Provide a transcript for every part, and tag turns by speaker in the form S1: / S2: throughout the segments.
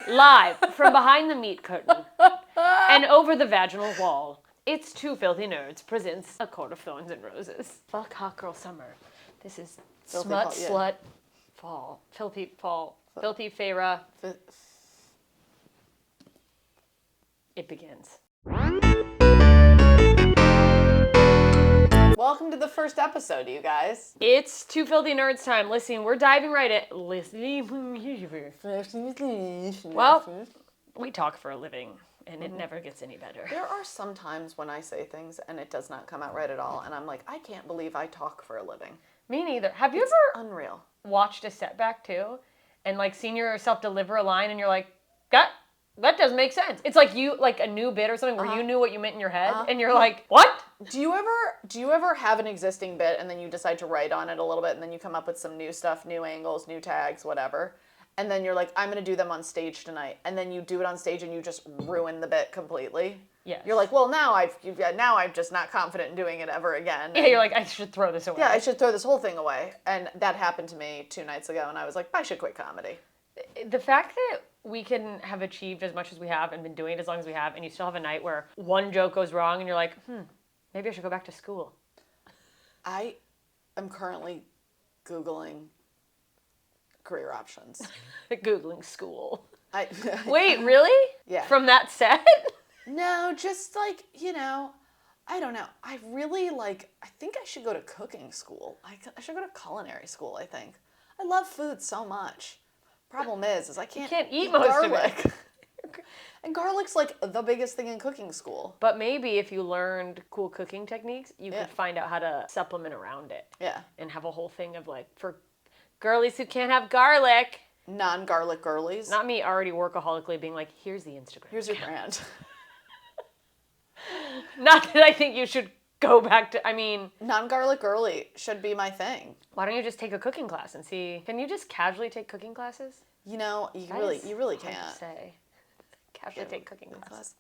S1: Live from behind the meat curtain and over the vaginal wall, it's Two Filthy Nerds presents A Court of Thorns and Roses. Fuck hot girl summer. This is
S2: Filthy
S1: smut,
S2: fall, yeah.
S1: slut, fall. Filthy Feyre. It begins.
S2: Welcome to the first episode, you guys.
S1: It's Two Filthy Nerds time. Listen, we're diving right in. Well, we talk for a living, and it never gets any better.
S2: There are some times when I say things and it does not come out right at all, and I'm like, I can't believe I talk for a living.
S1: Me neither. Have you
S2: It's
S1: ever
S2: unreal.
S1: watched a setback too, and like seen yourself deliver a line, and you're like, that doesn't make sense. It's like you like a new bit or something where you knew what you meant in your head, and you're like, what?
S2: Do you ever have an existing bit and then you decide to write on it a little bit and then you come up with some new stuff, new angles, new tags, whatever, and then you're like, I'm gonna do them on stage tonight, and then you do it on stage and you just ruin the bit completely?
S1: Yes.
S2: You're like, well, now I'm just not confident in doing it ever again.
S1: Yeah, you're like, I should throw this away.
S2: Yeah, I should throw this whole thing away. And that happened to me 2 nights ago, and I was like, I should quit comedy.
S1: The fact that we can have achieved as much as we have and been doing it as long as we have, and you still have a night where one joke goes wrong and you're like, maybe I should go back to school.
S2: I am currently Googling career options.
S1: Googling school.
S2: Wait,
S1: really?
S2: Yeah.
S1: From that set?
S2: No, just like, I don't know. I think I should go to cooking school. I should go to culinary school, I think. I love food so much. Problem is I can't
S1: eat most
S2: garlic.
S1: of it.
S2: And garlic's like the biggest thing in cooking school.
S1: But maybe if you learned cool cooking techniques, you could find out how to supplement around it.
S2: Yeah.
S1: And have a whole thing of like, for girlies who can't have garlic.
S2: Non-garlic girlies.
S1: Not me already workaholically being like, here's the Instagram.
S2: Here's your brand.
S1: Not that I think you should go back to,
S2: non-garlic girly should be my thing.
S1: Why don't you just take a cooking class and see, can you just casually take cooking classes?
S2: You really can't.
S1: Hard to say. Casually take cooking class.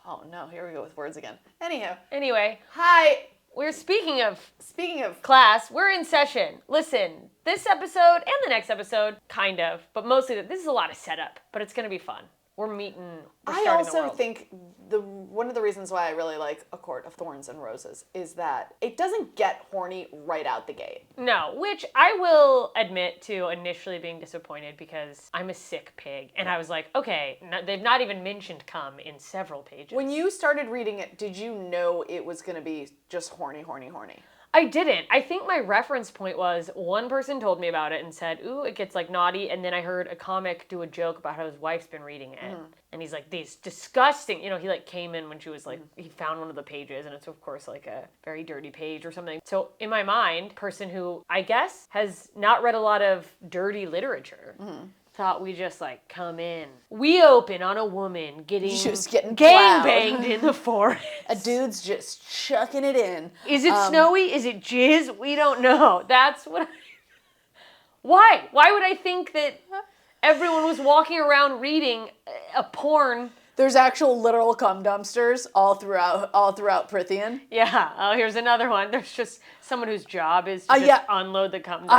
S2: Oh no, here we go with words again.
S1: Anyway,
S2: hi.
S1: We're speaking of
S2: class,
S1: we're in session. Listen, this episode and the next episode, kind of, but mostly this is a lot of setup, but it's going to be fun. We're
S2: I also think one of the reasons why I really like A Court of Thorns and Roses is that it doesn't get horny right out the gate.
S1: No, which I will admit to initially being disappointed because I'm a sick pig. And I was like, okay, they've not even mentioned cum in several pages.
S2: When you started reading it, did you know it was going to be just horny, horny, horny?
S1: I didn't. I think my reference point was one person told me about it and said, ooh, it gets like naughty. And then I heard a comic do a joke about how his wife's been reading it. And he's like, these disgusting, he like came in when she was like, he found one of the pages and it's of course like a very dirty page or something. So in my mind, person who I guess has not read a lot of dirty literature, thought we just like come in. We open on a woman getting gangbanged in the forest.
S2: A dude's just chucking it in.
S1: Is it snowy? Is it jizz? We don't know. That's what Why? Why would I think that everyone was walking around reading a porn?
S2: There's actual literal cum dumpsters all throughout Prithian.
S1: Yeah. Oh, here's another one. There's just someone whose job is to just unload the cum dumpster.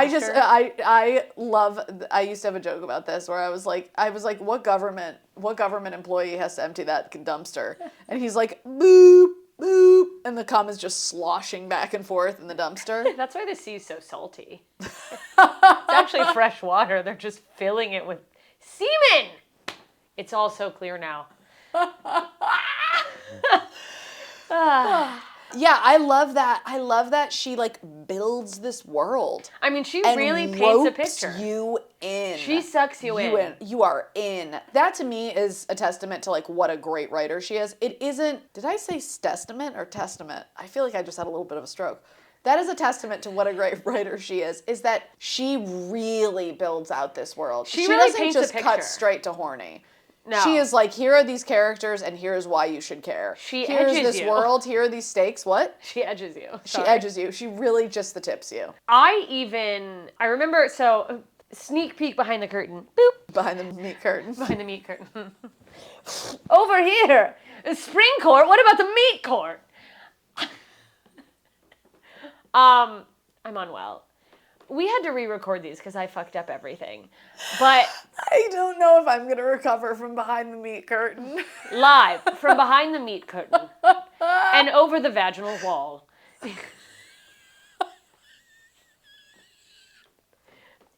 S2: I used to have a joke about this where I was like, what government employee has to empty that dumpster? And he's like, boop, boop, and the cum is just sloshing back and forth in the dumpster.
S1: That's why the sea's so salty. It's actually fresh water. They're just filling it with semen. It's all so clear now.
S2: Yeah, I love that. I love that she like builds this world.
S1: I mean, she really paints a picture.
S2: You in.
S1: She sucks you in.
S2: You are in. That to me is a testament to like what a great writer she is. It isn't. Did I say testament or testament? I feel like I just had a little bit of a stroke. That is a testament to what a great writer she is that she really builds out this world.
S1: She really
S2: doesn't
S1: paints
S2: just
S1: a picture.
S2: cut straight to horny.
S1: No.
S2: She is like, here are these characters and here's why you should care.
S1: Here's
S2: edges this world, here are these stakes. What?
S1: She edges you.
S2: She edges you. She really just the tips you.
S1: I remember, sneak peek behind the curtain. Boop.
S2: Behind the meat curtain.
S1: Behind the meat curtain. Over here. Spring court. What about the meat court? I'm unwell. we had to re-record these because I fucked up everything. But
S2: I don't know if I'm going to recover from behind the meat curtain.
S1: live from behind the meat curtain and over the vaginal wall.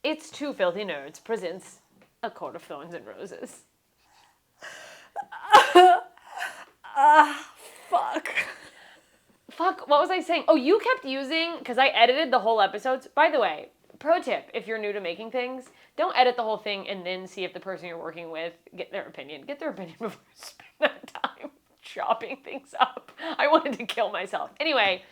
S1: It's Two Filthy Nerds presents A Court of Thorns and Roses.
S2: Fuck.
S1: Fuck, what was I saying? Oh, you kept using, because I edited the whole episodes. By the way, pro tip, if you're new to making things, don't edit the whole thing and then see if the person you're working with, get their opinion. Get their opinion before you spend that time chopping things up. I wanted to kill myself. Anyway,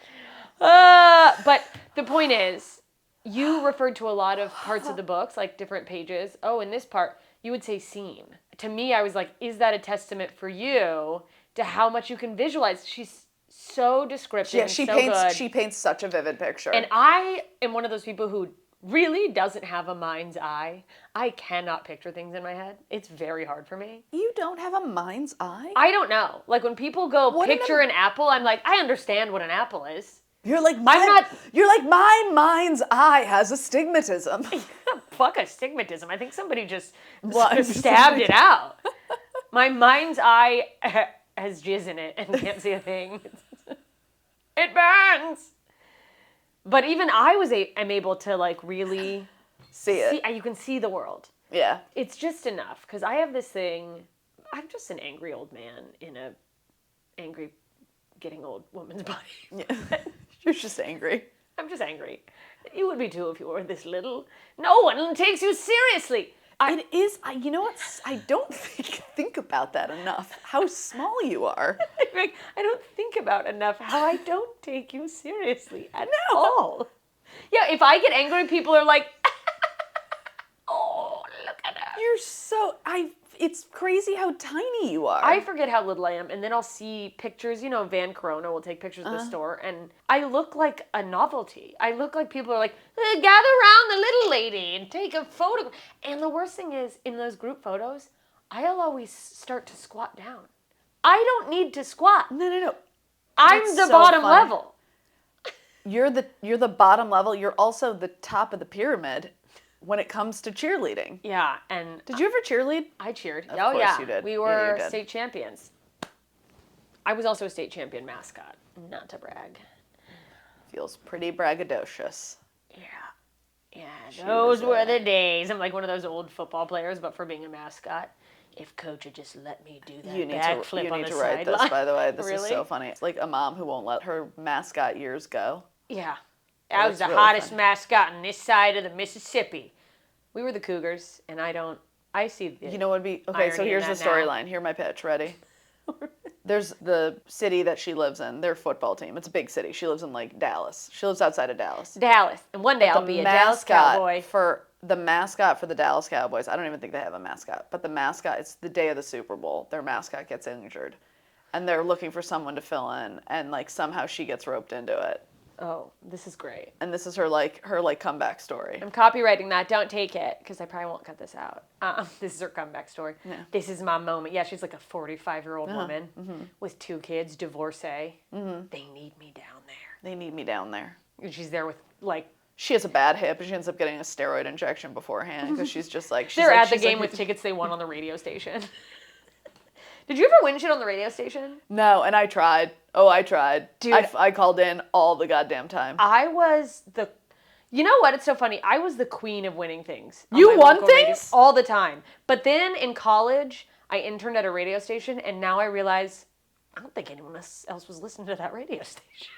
S1: but the point is, you referred to a lot of parts of the books, like different pages. Oh, in this part, you would say scene. To me, I was like, is that a testament for you to how much you can visualize? She's so descriptive.
S2: Yeah,
S1: good.
S2: She paints such a vivid picture.
S1: And I am one of those people who really doesn't have a mind's eye. I cannot picture things in my head. It's very hard for me.
S2: You don't have a mind's eye?
S1: I don't know. Like when people go picture an apple, I'm like, I understand what an apple is.
S2: You're like my mind's eye has astigmatism.
S1: Fuck astigmatism. I think somebody just stabbed it out. My mind's eye has jizz in it and can't see a thing. It burns. But even I am able to like really
S2: see it.
S1: You can see the world.
S2: Yeah.
S1: It's just enough because I have this thing. I'm just an angry old man in a angry, getting old woman's body.
S2: Yeah. You're just angry.
S1: I'm just angry. You would be too if you were this little. No one takes you seriously.
S2: It is. You know what? I don't think about that enough. How small you are.
S1: I don't think about enough how I don't take you seriously at all. Yeah, if I get angry, people are like, "Oh, look at her."
S2: You're so. It's crazy how tiny you are.
S1: I forget how little I am, and then I'll see pictures. You know, Van Corona will take pictures of the store, and I look like a novelty. I look like people are like, gather around the little lady and take a photo. And the worst thing is, in those group photos, I'll always start to squat down. I don't need to squat.
S2: No.
S1: I'm the bottom level.
S2: You're the bottom level. You're also the top of the pyramid. When it comes to cheerleading.
S1: Yeah, and...
S2: Did you ever cheerlead?
S1: I cheered.
S2: Of course you did.
S1: We were state champions. I was also a state champion mascot. Not to brag.
S2: Feels pretty braggadocious.
S1: Yeah, those were the days. I'm like one of those old football players, but for being a mascot. If coach had just let me do that backflip on the sideline. You need to write
S2: this, by the way. This
S1: Really?
S2: is so funny. It's like a mom who won't let her mascot years go.
S1: Yeah. I was the hottest mascot on this side of the Mississippi. We were the Cougars, and I see the
S2: You know what would be... Okay, so here's the storyline. Here's my pitch. Ready? There's the city that she lives in, their football team. It's a big city. She lives in, like, Dallas. She lives outside of Dallas.
S1: And one day I'll be a Dallas Cowboy.
S2: The mascot for the Dallas Cowboys, I don't even think they have a mascot, but the mascot, it's the day of the Super Bowl. Their mascot gets injured, and they're looking for someone to fill in, and, like, somehow she gets roped into it.
S1: Oh, this is great.
S2: And this is her comeback story.
S1: I'm copywriting that. Don't take it, because I probably won't cut this out. This is her comeback story.
S2: Yeah.
S1: This is my moment. Yeah, she's like a 45-year-old woman with 2 kids, divorcee. Mm-hmm. They need me down there. And she's there with, like...
S2: She has a bad hip, and she ends up getting a steroid injection beforehand, because she's just like...
S1: They're at the game with tickets they won on the radio station. Did you ever win shit on the radio station?
S2: No, and I tried. Oh, I tried.
S1: Dude.
S2: I called in all the goddamn time.
S1: I was the... You know what? It's so funny. I was the queen of winning things.
S2: You won things?
S1: All the time. But then in college, I interned at a radio station, and now I realize I don't think anyone else was listening to that radio station.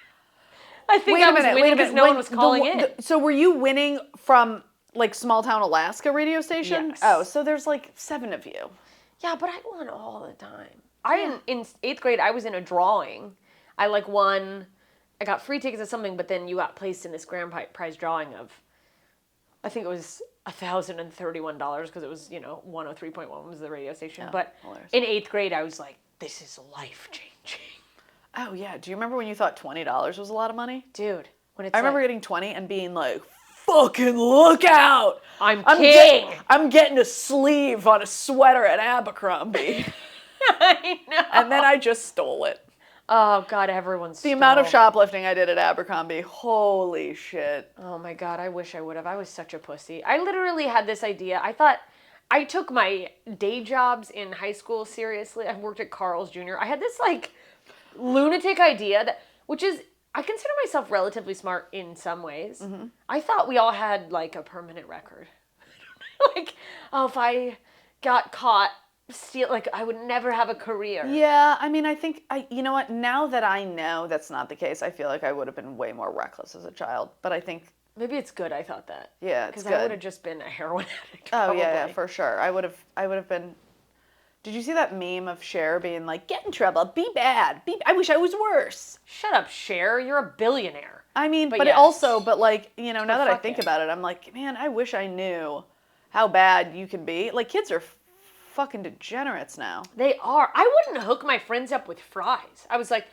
S1: I think I was winning because no one was calling in.
S2: So were you winning from, like, small town Alaska radio station?
S1: Yes.
S2: Oh, so there's, like, 7 of you.
S1: Yeah, but I won all the time. In 8th grade, I was in a drawing. I won. I got free tickets or something, but then you got placed in this grand prize drawing of, I think it was $1,031 because it was 103.1 was the radio station. Yeah, but hilarious. In 8th grade, I was like, this is life changing.
S2: Oh yeah, do you remember when you thought $20 was a lot of money,
S1: dude?
S2: I remember getting 20 and being like, fucking look out!
S1: I'm king!
S2: I'm getting a sleeve on a sweater at Abercrombie.
S1: I know.
S2: And then I just stole it.
S1: Oh, God, everyone's
S2: The amount of shoplifting I did at Abercrombie, holy shit.
S1: Oh, my God, I wish I would have. I was such a pussy. I literally had this idea. I took my day jobs in high school seriously. I worked at Carl's Jr. I had this, like, lunatic idea that, which is, I consider myself relatively smart in some ways. Mm-hmm. I thought we all had, like, a permanent record. Like, oh, if I got caught like, I would never have a career.
S2: Yeah, I mean, I think, you know what, now that I know that's not the case, I feel like I would have been way more reckless as a child, but I think...
S1: Maybe it's good I thought that.
S2: Yeah, it's good.
S1: Because I would have just been a heroin addict,
S2: Oh,
S1: probably.
S2: yeah, for sure. I would have been... Did you see that meme of Cher being like, get in trouble, be bad, I wish I was worse?
S1: Shut up, Cher, you're a billionaire.
S2: I mean, but
S1: yes.
S2: like, you know, now that I think about it, I'm like, man, I wish I knew how bad you can be. Like, kids are fucking degenerates now.
S1: They are. I wouldn't hook my friends up with fries. I was like,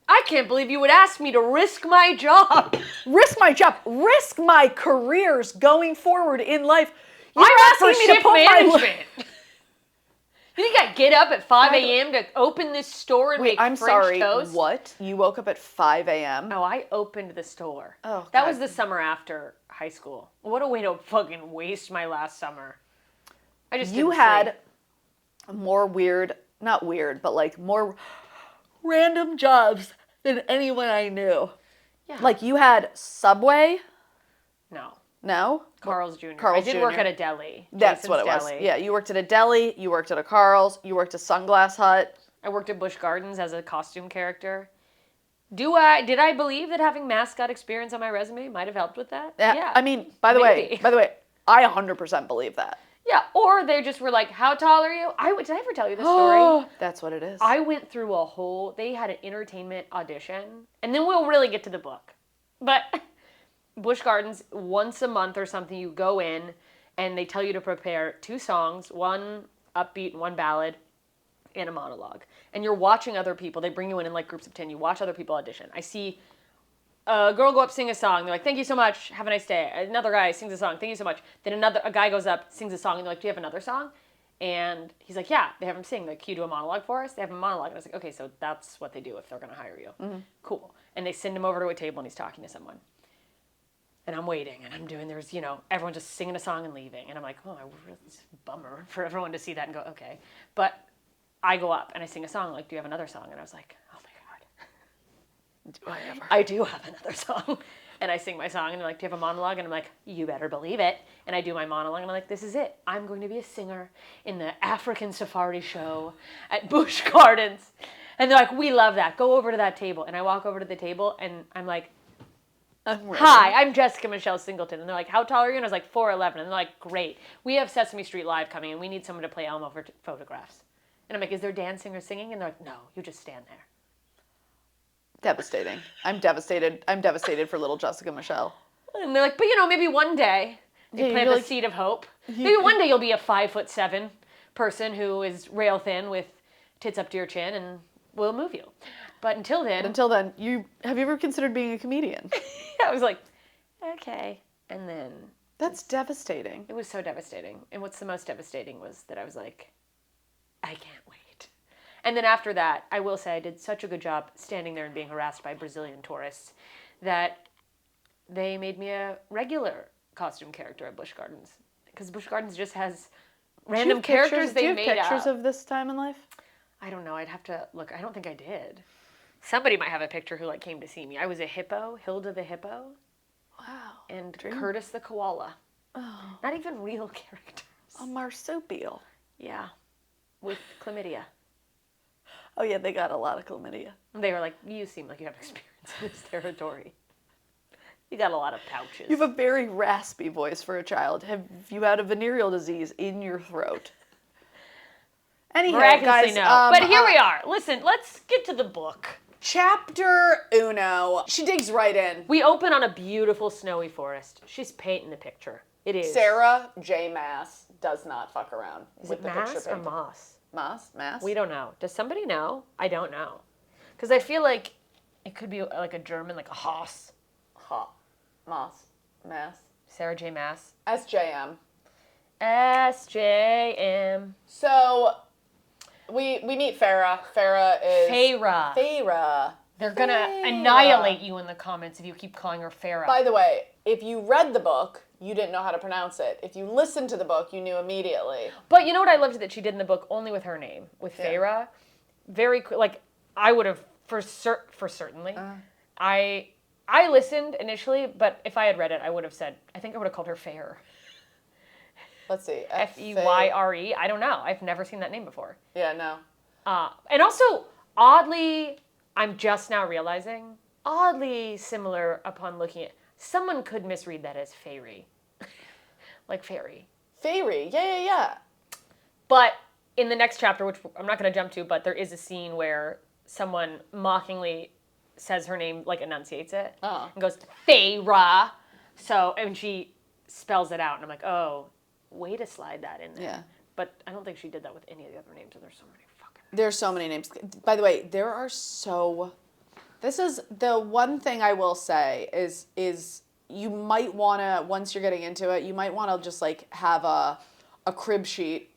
S1: I can't believe you would ask me to risk my job.
S2: Risk my job. Risk my careers going forward in life.
S1: You're asking me to put management. You think I get up at 5 a.m. to open this store and make French toast?
S2: What? You woke up at 5 a.m.?
S1: Oh, I opened the store.
S2: Oh,
S1: that was the summer after high school. What a way to fucking waste my last summer. I just
S2: You had more not weird, but like more random jobs than anyone I knew.
S1: Yeah.
S2: Like you had Subway? No?
S1: Carl's Jr.
S2: Carl's
S1: I did
S2: Jr.
S1: work at a deli.
S2: That's
S1: Jason's
S2: what it
S1: Deli.
S2: was. Yeah, you worked at a deli, you worked at a Carl's, you worked at Sunglass Hut.
S1: I worked at Busch Gardens as a costume character. Did I believe that having mascot experience on my resume might have helped with that?
S2: Yeah. I mean, by the way, I 100% believe that.
S1: Yeah, or they just were like, how tall are you? Did I ever tell you this story?
S2: That's what it is.
S1: I went through they had an entertainment audition, and then we'll really get to the book. But Busch Gardens, once a month or something, you go in, and they tell you to prepare 2 songs, one upbeat and one ballad, and a monologue. And you're watching other people. They bring you in like groups of 10. You watch other people audition. I see a girl go up, sing a song. They're like, thank you so much. Have a nice day. Another guy sings a song. Thank you so much. Then a guy goes up, sings a song. And they're like, do you have another song? And he's like, yeah. They have him sing. Like, can you do a monologue for us? They have a monologue. And I was like, okay, so that's what they do if they're going to hire you. Mm-hmm. Cool. And they send him over to a table and he's talking to someone. And I'm waiting and I'm doing, everyone just singing a song and leaving. And I'm like, oh, it's a bummer for everyone to see that and go, okay. But I go up and I sing a song, like, do you have another song? And I was like, oh my God.
S2: Do I ever?
S1: I do have another song. And I sing my song and they're like, do you have a monologue? And I'm like, you better believe it. And I do my monologue and I'm like, this is it. I'm going to be a singer in the African Safari show at Busch Gardens. And they're like, we love that. Go over to that table. And I walk over to the table and I'm like, hi, I'm Jessica Michelle Singleton. And they're like, how tall are you? And I was like, 4'11". And they're like, great. We have Sesame Street Live coming and we need someone to play Elmo for photographs. And I'm like, is there dancing or singing? And they're like, no, you just stand there.
S2: Devastating. I'm devastated. I'm devastated for little Jessica Michelle.
S1: And they're like, but maybe one day they plant the seed of hope. Maybe one day you'll be a 5'7" person who is rail thin with tits up to your chin and we'll move you. But until then,
S2: have you ever considered being a comedian?
S1: I was like, okay. And then
S2: that's devastating.
S1: It was so devastating. And what's the most devastating was that I was like, I can't wait. And then after that, I will say I did such a good job standing there and being harassed by Brazilian tourists that they made me a regular costume character at Busch Gardens. Because Busch Gardens just has random characters they made up.
S2: Do you have pictures of this time in life?
S1: I don't know. I'd have to look. I don't think I did. Somebody might have a picture who came to see me. I was a hippo, Hilda the hippo.
S2: Wow.
S1: And Curtis the koala.
S2: Oh.
S1: Not even real characters.
S2: A marsupial.
S1: Yeah. With chlamydia.
S2: Oh yeah, they got a lot of chlamydia.
S1: They were like, you seem like you have experience in this territory. You got a lot of pouches.
S2: You have a very raspy voice for a child. Have you had a venereal disease in your throat? Anyhow,
S1: miraculously
S2: guys,
S1: no. But here we are. Listen, let's get to the book.
S2: Chapter uno. She digs right in.
S1: We open on a beautiful snowy forest. She's painting the picture. It is.
S2: Sarah J. Maas does not fuck around with the
S1: Maas
S2: picture
S1: or
S2: painting.
S1: Maas?
S2: Maas?
S1: We don't know. Does somebody know? I don't know. Because I feel like it could be like a German, like a Haas.
S2: Maas.
S1: Sarah J. Maas.
S2: SJM.
S1: SJM.
S2: So, We meet Feyre. Feyre is... Feyre.
S1: They're gonna annihilate you in the comments if you keep calling her Feyre.
S2: By the way, if you read the book, you didn't know how to pronounce it. If you listened to the book, you knew immediately.
S1: But you know what I loved that she did in the book only with her name, with Feyre? Very like I would have for certainly. I listened initially, but if I had read it, I would have said I think I would have called her Feyre.
S2: Let's see.
S1: Feyre. I don't know. I've never seen that name before.
S2: Yeah, no.
S1: And also, oddly, I'm just now realizing, oddly similar upon looking at, someone could misread that as Feyre. Like fairy.
S2: Feyre, yeah.
S1: But in the next chapter, which I'm not going to jump to, but there is a scene where someone mockingly says her name, like enunciates it, and goes, Feyre. So, and she spells it out, and I'm like, oh, way to slide that in there.
S2: Yeah.
S1: But I don't think she did that with any of the other names, and there's so many fucking names.
S2: There's so many names. By the way, this is the one thing I will say is you might want to, once you're getting into it, you might want to just like have a crib sheet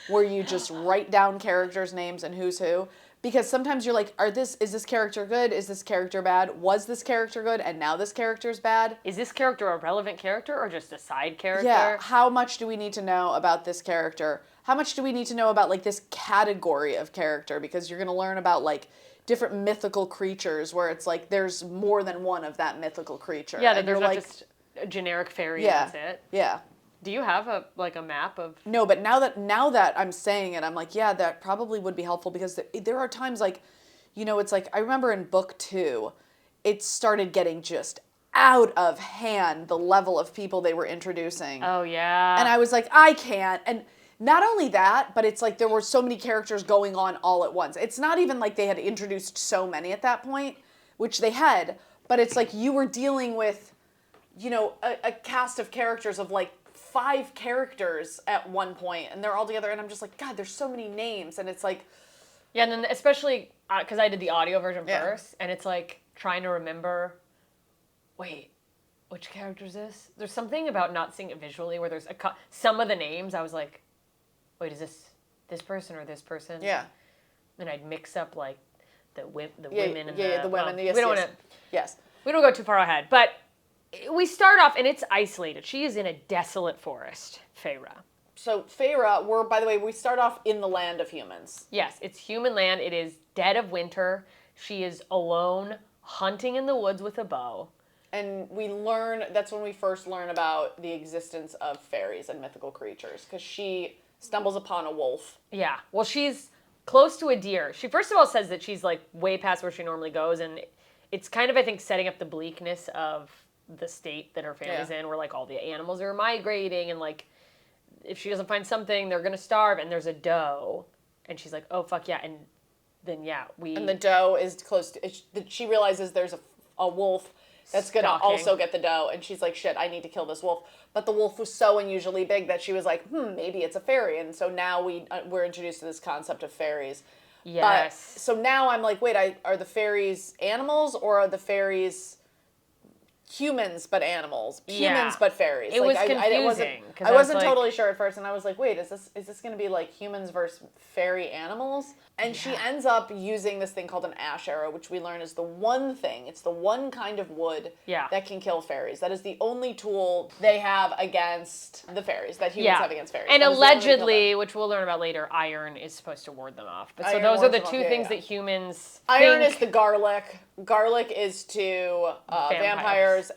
S2: where you just write down characters' names and who's who. Because sometimes you're like, is this character good? Is this character bad? Was this character good and now this character's bad?
S1: Is this character a relevant character or just a side character?
S2: Yeah, how much do we need to know about this character? How much do we need to know about like this category of character? Because you're going to learn about like different mythical creatures where it's like there's more than one of that mythical creature.
S1: Yeah, that there's not just a generic fairy, that's it.
S2: Yeah.
S1: Do you have a map of...
S2: No, but now that I'm saying it, I'm like, yeah, that probably would be helpful because there are times like, you know, it's like, I remember in book 2, it started getting just out of hand, the level of people they were introducing.
S1: Oh, yeah.
S2: And I was like, I can't. And not only that, but it's like there were so many characters going on all at once. It's not even like they had introduced so many at that point, which they had, but it's like you were dealing with, you know, a cast of characters of like 5 characters at one point, and they're all together, and I'm just like, God, there's so many names, and it's like...
S1: Yeah, and then especially, because I did the audio version first, and it's like trying to remember, wait, which character is this? There's something about not seeing it visually where there's some of the names, I was like, wait, is this person or this person?
S2: Yeah.
S1: And I'd mix up like the women and
S2: the women, yes,
S1: we don't want to...
S2: Yes.
S1: We don't go too far ahead, but... We start off, and it's isolated. She is in a desolate forest, Feyre.
S2: So Feyre, by the way, we start off in the land of humans.
S1: Yes, it's human land. It is dead of winter. She is alone, hunting in the woods with a bow.
S2: And that's when we first learn about the existence of fairies and mythical creatures, because she stumbles upon a wolf.
S1: Yeah, well, she's close to a deer. She first of all says that she's like way past where she normally goes, and it's kind of, I think, setting up the bleakness of the state that her family's in, where like all the animals are migrating, and like if she doesn't find something, they're gonna starve. And there's a doe, and she's like, oh fuck yeah, and then and
S2: the doe is close to. She realizes there's a wolf that's gonna also get the doe, and she's like, shit, I need to kill this wolf. But the wolf was so unusually big that she was like, maybe it's a fairy, and so now we're introduced to this concept of fairies.
S1: Yes.
S2: But, so now I'm like, wait, are the fairies animals or are the fairies humans but animals, humans but fairies?
S1: It was confusing.
S2: I wasn't totally sure at first, and I was like, wait, is this going to be like humans versus fairy animals? And she ends up using this thing called an ash arrow, which we learn is the one thing, it's the one kind of wood that can kill fairies. That is the only tool they have against the fairies, that humans have against fairies.
S1: And allegedly, which we'll learn about later, iron is supposed to ward them off. But so those are the two things that humans
S2: Iron is the garlic. Garlic is to vampires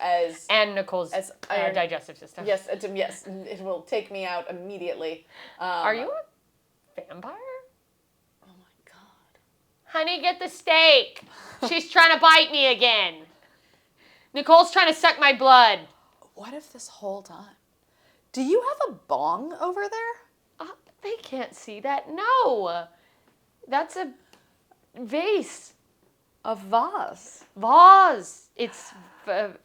S1: and Nicole's digestive system.
S2: Yes, it will take me out immediately.
S1: Are you a vampire?
S2: Oh my god.
S1: Honey, get the steak. She's trying to bite me again. Nicole's trying to suck my blood.
S2: What if this whole time? Do you have a bong over there?
S1: They can't see that. No. That's a vase.
S2: A vase.
S1: Vase. It's...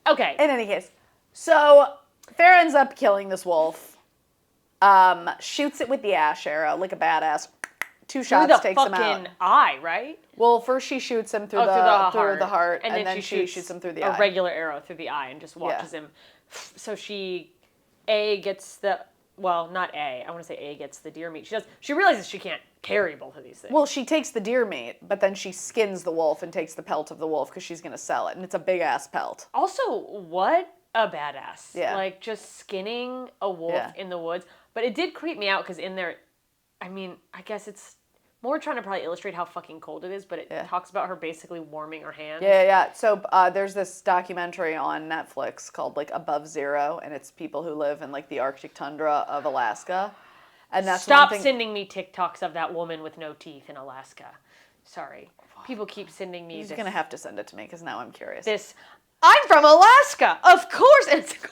S1: okay.
S2: In any case. So, Feyre ends up killing this wolf. Shoots it with the ash arrow like a badass. 2 shots takes him out.
S1: Through the fucking eye, right?
S2: Well, first she shoots him through the heart, and then she shoots him through the eye.
S1: A regular arrow through the eye and just watches him. So she, gets the... Well, not A. I want to say A gets the deer meat. She realizes she can't carry both of these things.
S2: Well, she takes the deer meat, but then she skins the wolf and takes the pelt of the wolf because she's going to sell it. And it's a big-ass pelt.
S1: Also, what a badass.
S2: Yeah.
S1: Like, just skinning a wolf in the woods. But it did creep me out because in there, I mean, I guess it's more trying to probably illustrate how fucking cold it is, but it talks about her basically warming her hands.
S2: Yeah. So there's this documentary on Netflix called, like, Above Zero, and it's people who live in, like, the Arctic tundra of Alaska. And that's
S1: Stop sending me TikToks of that woman with no teeth in Alaska. Sorry. People keep sending me
S2: He's going to have to send it to me because now I'm curious.
S1: I'm from Alaska, of course. And it's a woman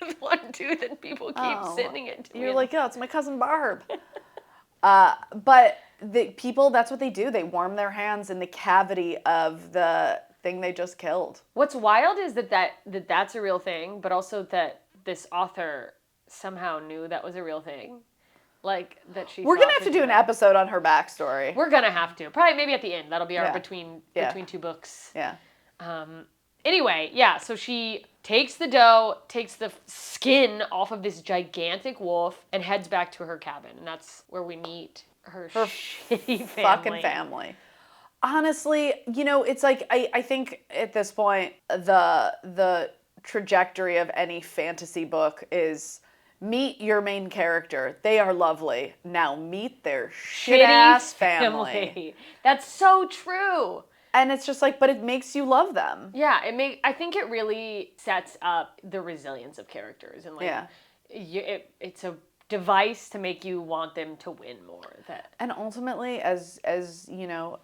S1: with one tooth and people keep sending it to me.
S2: You're like, it's my cousin Barb. But the people, that's what they do. They warm their hands in the cavity of the thing they just killed.
S1: What's wild is that's a real thing, but also that this author somehow knew that was a real thing. Like, that she
S2: We're going to have to do an episode on her backstory.
S1: We're going to have to. Probably maybe at the end. That'll be our between two books.
S2: Yeah.
S1: Anyway, so she takes the dough, takes the skin off of this gigantic wolf, and heads back to her cabin. And that's where we meet her shitty family.
S2: Fucking family. Honestly, it's like, I think at this point, the trajectory of any fantasy book is meet your main character. They are lovely. Now meet their shit-ass family.
S1: That's so true.
S2: And it's just like, but it makes you love them.
S1: Yeah, I think it really sets up the resilience of characters. And like, it's a device to make you want them to win more.
S2: And ultimately, as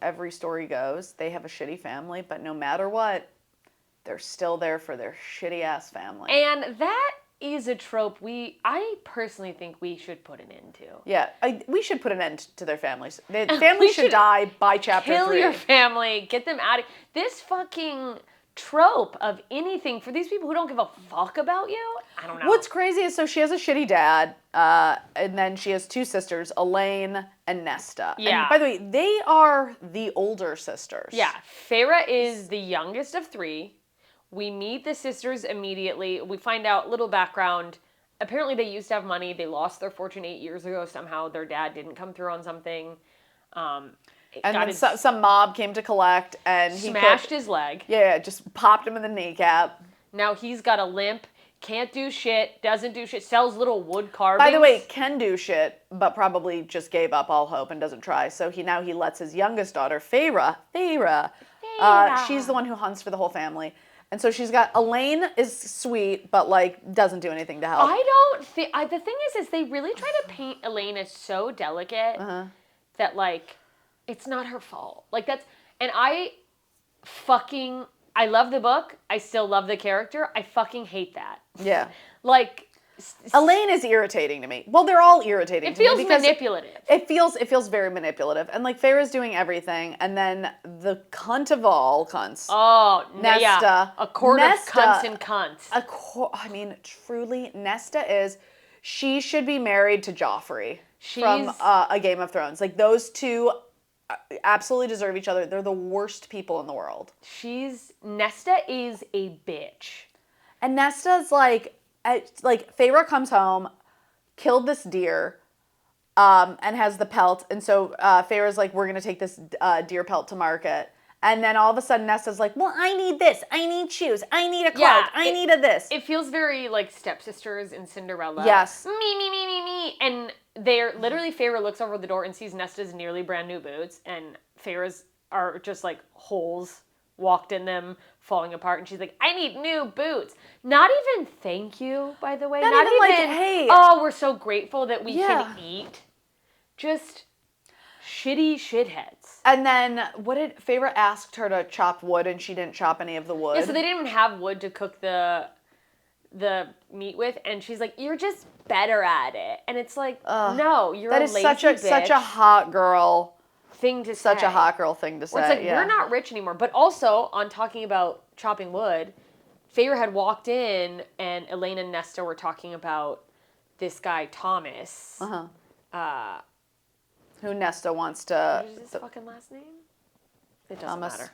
S2: every story goes, they have a shitty family, but no matter what, they're still there for their shitty-ass family.
S1: And that is a trope I personally think we should put an end to.
S2: Yeah, we should put an end to their families. The families should die by chapter 3.
S1: Kill your family, get them out of... This fucking trope of anything for these people who don't give a fuck about you, I don't know.
S2: What's crazy is, so she has a shitty dad, and then she has 2 sisters, Elaine and Nesta.
S1: Yeah.
S2: And by the way, they are the older sisters.
S1: Yeah, Feyre is the youngest of 3. We meet the sisters immediately. We find out little background. Apparently they used to have money. They lost their fortune 8 years ago. Somehow their dad didn't come through on something.
S2: And then some mob came to collect and he
S1: smashed his leg.
S2: Yeah, just popped him in the kneecap.
S1: Now he's got a limp. Can't do shit. Doesn't do shit. Sells little wood carvings.
S2: By the way, can do shit, but probably just gave up all hope and doesn't try. So he lets his youngest daughter, Feyre. She's the one who hunts for the whole family. And so she's got, Elaine is sweet, but, like, doesn't do anything to help.
S1: I don't think, the thing is they really try to paint Elaine as so delicate that, like, it's not her fault. Like, I love the book. I still love the character. I fucking hate that.
S2: Yeah.
S1: Like,
S2: Elaine is irritating to me. Well, they're all irritating to me.
S1: It feels manipulative.
S2: It feels very manipulative. And, like, Feyre's doing everything. And then the cunt of all cunts.
S1: Oh,
S2: Nesta.
S1: Yeah. A court of cunts and cunts.
S2: Truly, Nesta she should be married to Joffrey from A Game of Thrones. Like, those two absolutely deserve each other. They're the worst people in the world.
S1: Nesta is a bitch.
S2: And Nesta's Feyre comes home, killed this deer, and has the pelt. And so Feyre's like, we're going to take this deer pelt to market. And then all of a sudden Nesta's like, well, I need this. I need shoes. I need a cloak. I need a this.
S1: It feels very like stepsisters in Cinderella.
S2: Yes.
S1: Me. And Feyre looks over the door and sees Nesta's nearly brand new boots. And Feyre's are just like holes walked in them, falling apart, and she's like, I need new boots. Not even thank you, by the way. Not even like, hey. Oh, we're so grateful that we can eat. Just shitty shitheads.
S2: And then, Feyre asked her to chop wood, and she didn't chop any of the wood.
S1: Yeah, so they didn't even have wood to cook the meat with, and she's like, you're just better at it. And it's like, no, you're a lazy bitch. That is
S2: such a hot girl
S1: thing to say.
S2: Such a hot girl thing to say.
S1: It's like, we're not rich anymore. But also, on talking about chopping wood, Feyre had walked in, and Elaine and Nesta were talking about this guy, Thomas.
S2: Who Nesta wants to...
S1: What is his fucking last name? It doesn't matter.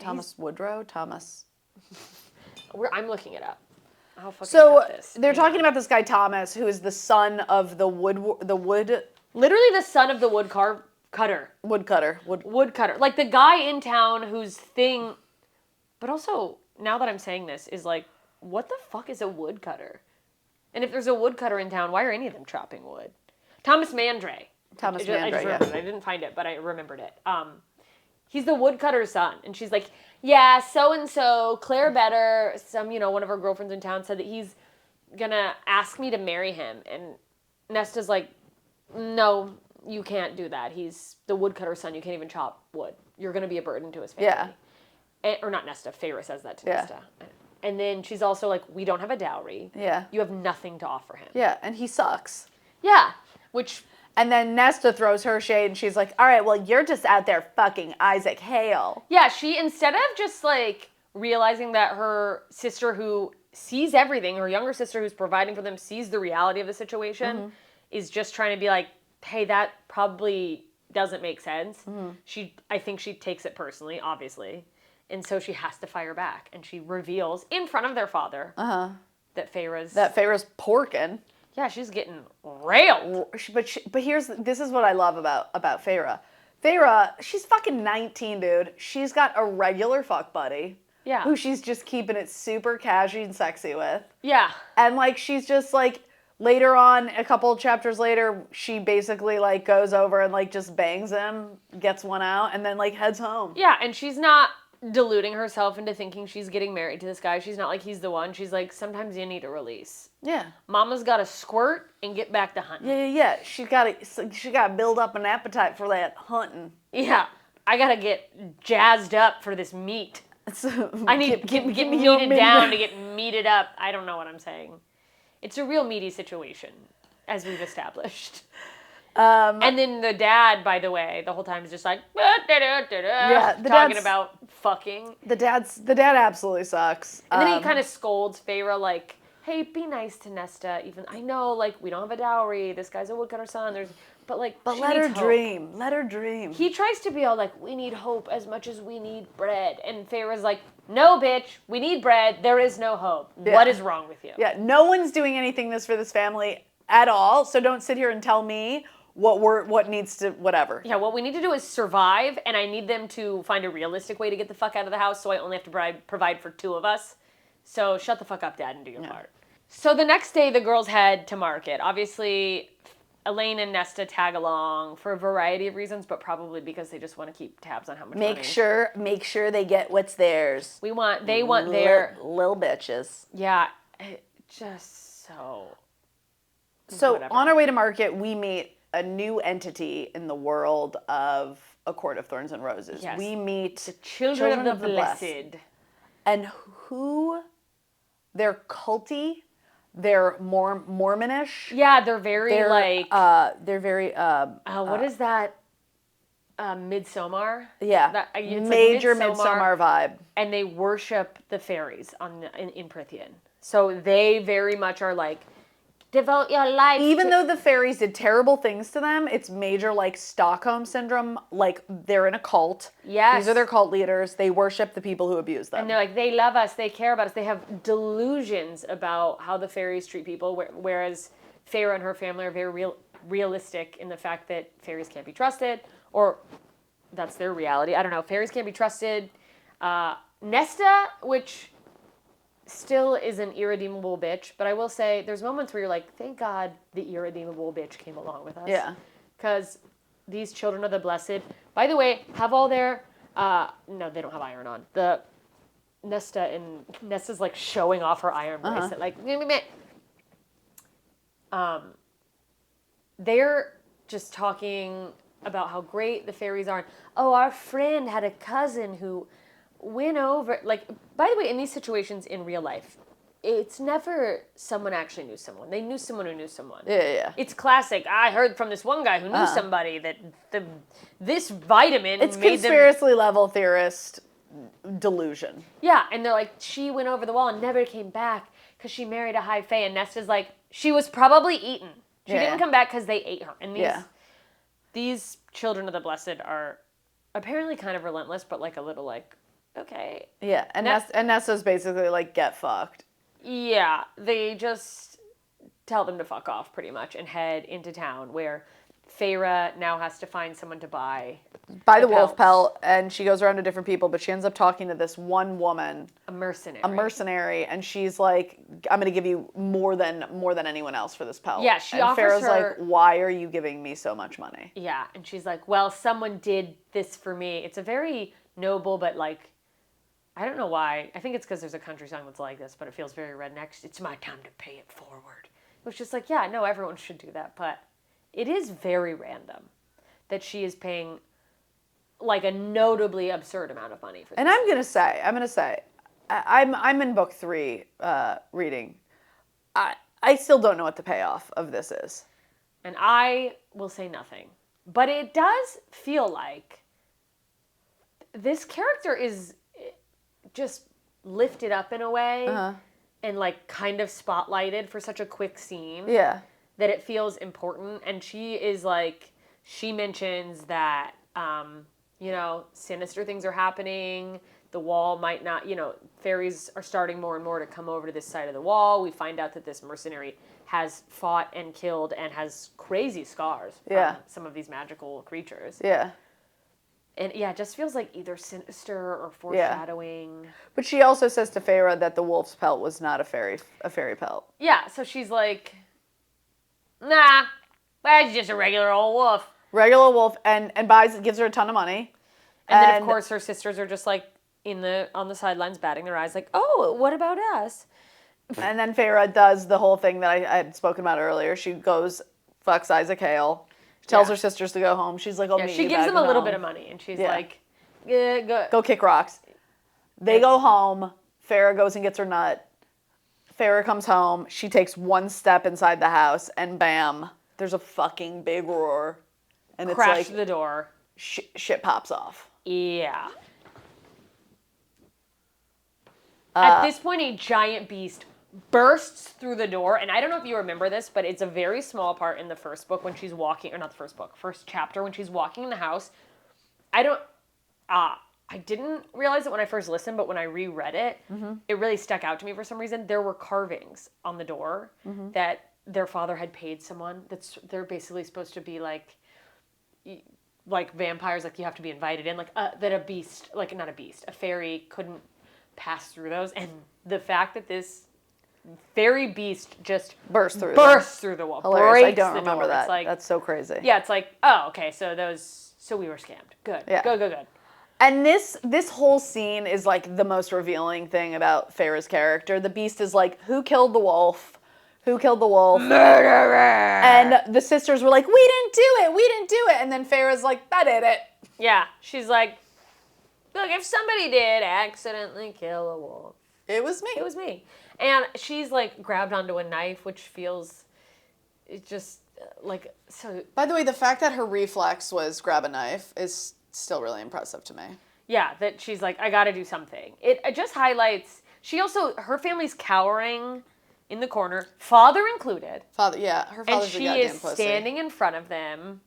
S2: Thomas Woodrow? Thomas...
S1: I'm looking it up.
S2: So, they're talking about this guy, Thomas, who is the son of the wood
S1: Literally the son of the woodcutter. Woodcutter. Like the guy in town whose thing... But also, now that I'm saying this, is like, what the fuck is a woodcutter? And if there's a woodcutter in town, why are any of them chopping wood? Thomas Mandray. I just remembered it. I didn't find it, but I remembered it. He's the woodcutter's son. And she's like, yeah, so-and-so, Claire Better, one of her girlfriends in town said that he's gonna ask me to marry him. And Nesta's like, no, you can't do that. He's the woodcutter's son. You can't even chop wood. You're gonna be a burden to his family. Yeah. Or not Nesta. Feyre says that to Nesta. And then she's also like, we don't have a dowry.
S2: Yeah.
S1: You have nothing to offer him.
S2: Yeah, and he sucks.
S1: Yeah. Which...
S2: And then Nesta throws her shade and she's like, all right, well, you're just out there fucking Isaac Hale.
S1: Yeah, she, instead of just like realizing that her sister who sees everything, her younger sister who's providing for them, sees the reality of the situation, is just trying to be like, hey, that probably doesn't make sense. I think she takes it personally, obviously. And so she has to fire back. And she reveals in front of their father that Feyre's
S2: porking.
S1: Yeah, she's getting railed.
S2: But this is what I love about Feyre. Feyre, she's fucking 19, dude. She's got a regular fuck buddy.
S1: Yeah.
S2: Who she's just keeping it super casual and sexy with.
S1: Yeah.
S2: And like she's just like later on, a couple chapters later, she basically like goes over and like just bangs him, gets one out, and then like heads home.
S1: Yeah, and she's not deluding herself into thinking she's getting married to this guy. She's not like he's the one. She's like, sometimes you need a release.
S2: Yeah.
S1: Mama's got to squirt and get back to hunting.
S2: Yeah. She got to build up an appetite for that hunting.
S1: Yeah. I got to get jazzed up for this meat. I need get meated down to get meated up. I don't know what I'm saying. It's a real meaty situation, as we've established. And then the dad, by the way, the whole time is just like, talking about fucking.
S2: The dad absolutely sucks.
S1: And then he kind of scolds Feyre like, hey, be nice to Nesta. Even I know, like, we don't have a dowry. This guy's a woodcutter's son. But
S2: let her dream. Let her dream.
S1: He tries to be all like, we need hope as much as we need bread. And Feyre's like, no, bitch, we need bread. There is no hope. Yeah. What is wrong with you?
S2: Yeah, no one's doing anything for this family at all. So don't sit here and tell me what needs to, whatever.
S1: Yeah, what we need to do is survive, and I need them to find a realistic way to get the fuck out of the house, so I only have to provide for two of us. So shut the fuck up, Dad, and do your part. So the next day, the girls head to market. Obviously, Elaine and Nesta tag along for a variety of reasons, but probably because they just want to keep tabs on how much money.
S2: Make sure they get what's theirs.
S1: They want their...
S2: Little bitches.
S1: Yeah, just so...
S2: So
S1: whatever.
S2: On our way to market, we meet a new entity in the world of A Court of Thorns and Roses.
S1: Yes.
S2: We meet
S1: the children of the blessed.
S2: And who... They're culty. They're more Mormonish.
S1: Yeah, they're very what is that? Midsommar.
S2: Yeah,
S1: it's
S2: major like Midsommar vibe.
S1: And they worship the fairies in Prythian. So they very much are like, devote your life.
S2: Even though the fairies did terrible things to them, it's major like Stockholm syndrome. Like they're in a cult.
S1: Yes.
S2: These are their cult leaders. They worship the people who abuse them.
S1: And they're like, they love us. They care about us. They have delusions about how the fairies treat people, whereas Feyre and her family are very realistic in the fact that fairies can't be trusted, or that's their reality. I don't know. Fairies can't be trusted. Nesta, which... still is an irredeemable bitch, but I will say there's moments where you're like, thank God the irredeemable bitch came along with us.
S2: Yeah.
S1: Because these children of the blessed, by the way, have all their, no, they don't have iron on. Nesta's like showing off her iron bracelet, like, meh. They're just talking about how great the fairies are. Oh, our friend had a cousin who went over, like, by the way, in these situations in real life, it's never someone actually knew someone. They knew someone who knew someone.
S2: Yeah.
S1: It's classic. I heard from this one guy who knew somebody that this vitamin
S2: it's
S1: made
S2: conspiracy level theorist delusion.
S1: Yeah, and they're like, she went over the wall and never came back because she married a high fae, and Nesta's like, she was probably eaten. She didn't come back because they ate her. And these children of the blessed are apparently kind of relentless, but like a little like, okay.
S2: Yeah, and Nesta's basically like, get fucked.
S1: Yeah, they just tell them to fuck off pretty much and head into town where Feyre now has to find someone to buy
S2: the wolf pelt, and she goes around to different people, but she ends up talking to this one woman,
S1: a mercenary,
S2: and she's like, "I'm going to give you more than anyone else for this pelt."
S1: Yeah, she
S2: and
S1: offers
S2: Farrah's
S1: her,
S2: like, "Why are you giving me so much money?"
S1: Yeah, and she's like, "Well, someone did this for me." It's a very noble, but like, I don't know why. I think it's because there's a country song that's like this, but it feels very redneck. It's my time to pay it forward. It was just like, yeah, no, everyone should do that, but it is very random that she is paying like a notably absurd amount of money for this.
S2: And I'm gonna say, I'm in book 3 reading. I still don't know what the payoff of this is.
S1: And I will say nothing. But it does feel like this character is just lifted up in a way and like kind of spotlighted for such a quick scene.
S2: Yeah.
S1: That it feels important. And she is like, she mentions that, sinister things are happening. The wall might not, fairies are starting more and more to come over to this side of the wall. We find out that this mercenary has fought and killed and has crazy scars from some of these magical creatures.
S2: Yeah.
S1: And yeah, it just feels like either sinister or foreshadowing.
S2: Yeah. But she also says to Feyre that the wolf's pelt was not a fairy pelt.
S1: Yeah, so she's like, nah, that's just a regular old wolf.
S2: Regular wolf, and gives her a ton of money.
S1: And then of course her sisters are just like on the sidelines batting their eyes like, oh, what about us?
S2: And then Feyre does the whole thing that I had spoken about earlier. She goes, fucks Isaac Hale. She tells her sisters to go home. She's like, I'll meet you
S1: she gives them a little bit of money. And she's like,
S2: go kick rocks. They go home. Feyre goes and gets her nut. Feyre comes home. She takes one step inside the house, and bam, there's a fucking big roar. And it's
S1: crash
S2: like,
S1: the door.
S2: Shit pops off.
S1: Yeah. At this point, a giant beast bursts through the door, and I don't know if you remember this, but it's a very small part in the first book when she's walking, or not the first book, first chapter when she's walking in the house. I didn't realize it when I first listened, but when I reread it, it really stuck out to me for some reason. There were carvings on the door that their father had paid someone. They're basically supposed to be like vampires, like you have to be invited in, like that a beast, like not a beast, a fairy couldn't pass through those, and the fact that this fairy beast just bursts through the wall.
S2: Hilarious. I don't remember that. Like, that's so crazy.
S1: Yeah, it's like, oh, okay, so we were scammed. Good. Yeah. Good.
S2: And this whole scene is like the most revealing thing about Feyre's character. The beast is like, who killed the wolf? Who killed the wolf?
S1: Murderer!
S2: And the sisters were like, we didn't do it. And then Feyre's like, I did it.
S1: Yeah, she's like, look, if somebody did accidentally kill a wolf,
S2: it was me.
S1: And she's like grabbed onto a knife, which feels, it just like so.
S2: By the way, the fact that her reflex was grab a knife is still really impressive to me.
S1: Yeah, that she's like, I gotta do something. It just highlights, her family's cowering in the corner, father included.
S2: Her father's a goddamn pussy.
S1: And she is standing in front of them,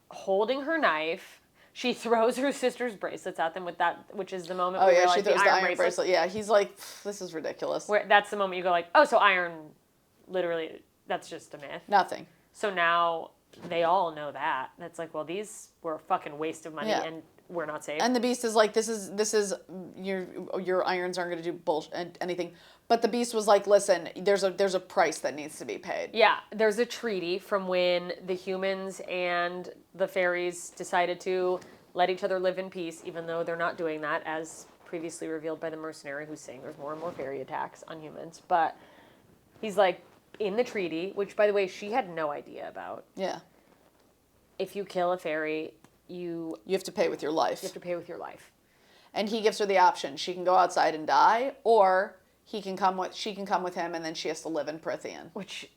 S1: holding her knife. She throws her sister's bracelets at them with that, which is the moment where
S2: she throws the iron bracelet. Yeah, he's like, this is ridiculous.
S1: That's the moment you go like, oh, so iron, literally, that's just a myth.
S2: Nothing.
S1: So now they all know that. That's like, well, these were a fucking waste of money and we're not safe.
S2: And the beast is like, this is your irons aren't going to do bullshit anything. But the beast was like, listen, there's a price that needs to be paid.
S1: Yeah, there's a treaty from when the humans and the fairies decided to let each other live in peace, even though they're not doing that, as previously revealed by the mercenary, who's saying there's more and more fairy attacks on humans. But he's like, in the treaty, which, by the way, she had no idea about.
S2: Yeah.
S1: If you kill a fairy, you
S2: have to pay with your life.
S1: You have to pay with your life.
S2: And he gives her the option. She can go outside and die, or she can come with him, and then she has to live in Prithian.
S1: Which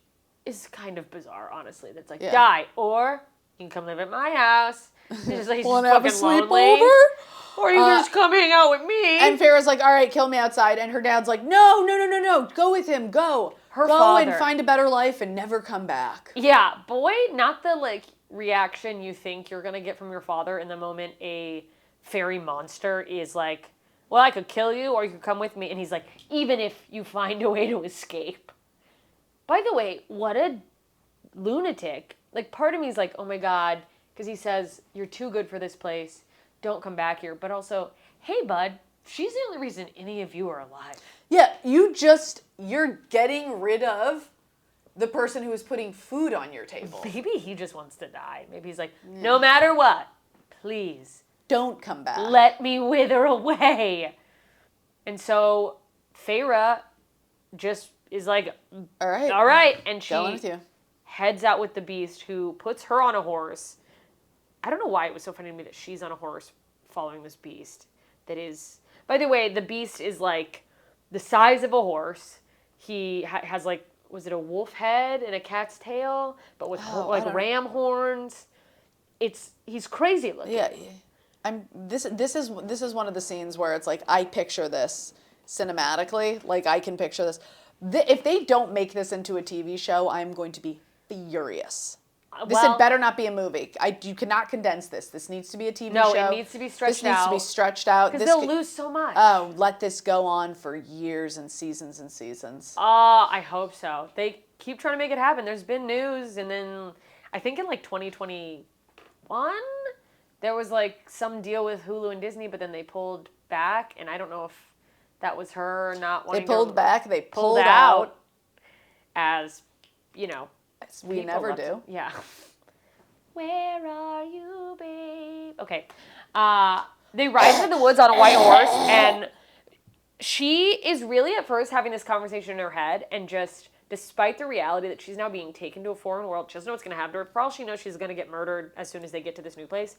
S1: is kind of bizarre, honestly. That's like, die, or you can come live at my house. Just like,
S2: want to have a sleepover?
S1: Or you can just come hang out with me.
S2: And Feyre's like, all right, kill me outside. And her dad's like, no. Go with him. Go.
S1: Her
S2: go
S1: father.
S2: And find a better life and never come back.
S1: Yeah, boy, not the reaction you think you're going to get from your father in the moment a fairy monster is like, well, I could kill you or you could come with me. And he's like, even if you find a way to escape. By the way, what a lunatic like, part of me is like, oh my God, because he says, you're too good for this place. Don't come back here. But also, hey, bud, she's the only reason any of you are alive.
S2: Yeah, you're getting rid of the person who is putting food on your table.
S1: Maybe he just wants to die. Maybe he's like, no matter what, please.
S2: Don't come back.
S1: Let me wither away. And so Feyre just is like,
S2: all right.
S1: All right. And she
S2: going with you.
S1: heads out with the beast, who puts her on a horse. I don't know why it was so funny to me that she's on a horse following this beast. That is, by the way, the beast is like the size of a horse. He has like, was it a wolf head and a cat's tail, but with ram horns? He's crazy looking.
S2: Yeah. This is one of the scenes where it's like I picture this cinematically. Like I can picture this. If they don't make this into a TV show, I'm going to be furious. It better not be a movie. You cannot condense this. This needs to be a TV show.
S1: No, it needs to be stretched out.
S2: This needs to be stretched out.
S1: Because they'll lose so much.
S2: Oh, let this go on for years and seasons and seasons.
S1: I hope so. They keep trying to make it happen. There's been news, and then I think in like 2021, there was like some deal with Hulu and Disney, but then they pulled back, and I don't know if that was her not wanting to...
S2: They pulled back. They pulled
S1: out. As, you know...
S2: We never do.
S1: Yeah. Where are you, babe? Okay. They ride through the woods on a white horse, and she is really at first having this conversation in her head, and just, despite the reality that she's now being taken to a foreign world, she doesn't know what's going to happen to her. For all she knows, she's going to get murdered as soon as they get to this new place.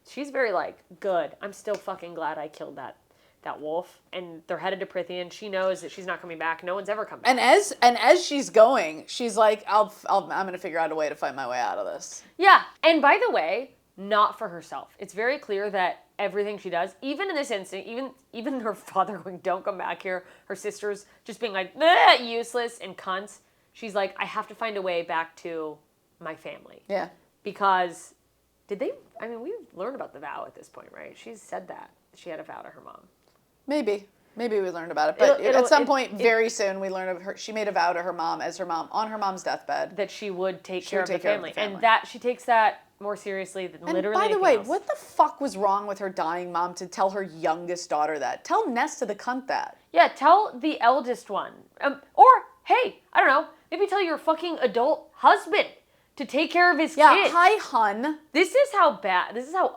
S1: She's very like, good. I'm still fucking glad I killed that wolf, and they're headed to Prythian. She knows that she's not coming back. No one's ever come back.
S2: And as she's going, she's like, I'm gonna figure out a way to find my way out of this.
S1: Yeah, and by the way, not for herself. It's very clear that everything she does, even in this instant, even her father going, don't come back here, her sisters just being like, useless and cunts. She's like, I have to find a way back to my family.
S2: Yeah.
S1: Because we've learned about the vow at this point, right? She's said that she had a vow to her mom.
S2: Maybe we learned about it, but at some point, very soon, we learned of her. She made a vow to her mom on her mom's deathbed
S1: that she would take care of the family, and that she takes that more seriously than literally.
S2: And by the way,
S1: else.
S2: what the fuck was wrong with her dying mom to tell her youngest daughter that? Tell Nesta the cunt that.
S1: Yeah, tell the eldest one, or hey, I don't know, maybe tell your fucking adult husband to take care of his kids.
S2: Yeah, hi, hun.
S1: This is how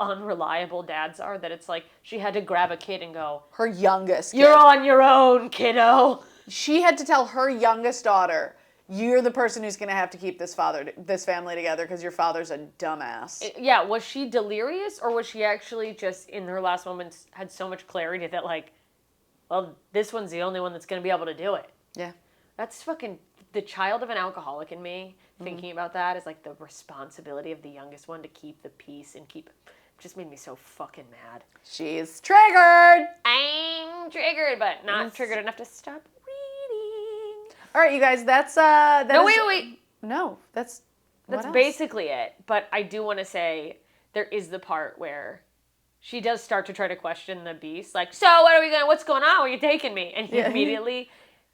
S1: unreliable dads are, that it's like she had to grab a kid and go,
S2: her youngest kid.
S1: You're on your own, kiddo.
S2: She had to tell her youngest daughter, you're the person who's going to have to keep this family together because your father's a dumbass.
S1: Yeah, was she delirious, or was she actually just in her last moments had so much clarity that like, well, this one's the only one that's going to be able to do it.
S2: Yeah.
S1: That's fucking... The child of an alcoholic in me, thinking about that, is like the responsibility of the youngest one to keep the peace and keep... Just made me so fucking mad.
S2: She's triggered!
S1: I'm triggered, but not triggered enough to stop reading.
S2: All right, you guys, that's...
S1: Wait.
S2: No, that's
S1: basically it. But I do want to say there is the part where she does start to try to question the beast. Like, so what's going on? Where are you taking me? And he immediately...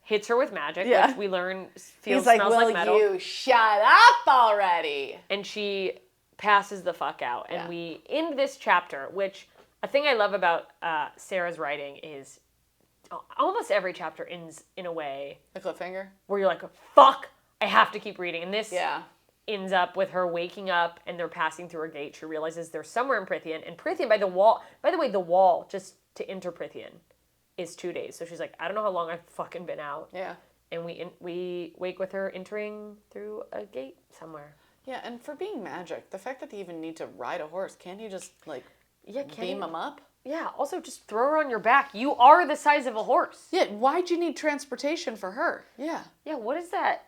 S1: hits her with magic, which we learn smells like metal.
S2: Will you shut up already?
S1: And she passes the fuck out. And we end this chapter, which a thing I love about Sarah's writing is almost every chapter ends in a way.
S2: A cliffhanger?
S1: Where you're like, fuck, I have to keep reading. And this ends up with her waking up and they're passing through a gate. She realizes they're somewhere in Prythian. And Prythian, by the way, the wall just to enter Prythian is 2 days. So she's like, I don't know how long I've fucking been out.
S2: Yeah.
S1: And we wake with her entering through a gate somewhere.
S2: Yeah, and for being magic, the fact that they even need to ride a horse, can't you just, beam them up?
S1: Yeah, also just throw her on your back. You are the size of a horse.
S2: Yeah, why'd you need transportation for her? Yeah.
S1: Yeah, what is that?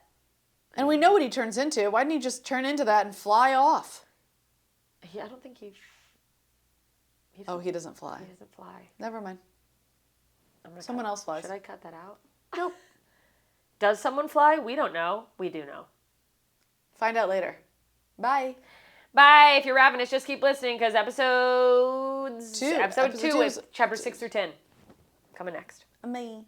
S2: And we know what he turns into. Why didn't he just turn into that and fly off?
S1: Yeah, I don't think he
S2: doesn't fly.
S1: He doesn't fly.
S2: Never mind. Someone else flies.
S1: Should I cut that out?
S2: Nope.
S1: Does someone fly? We don't know. We do know.
S2: Find out later. Bye.
S1: Bye. If you're ravenous, just keep listening because episode 2
S2: is
S1: with chapter 6 through 10 coming next.
S2: Me.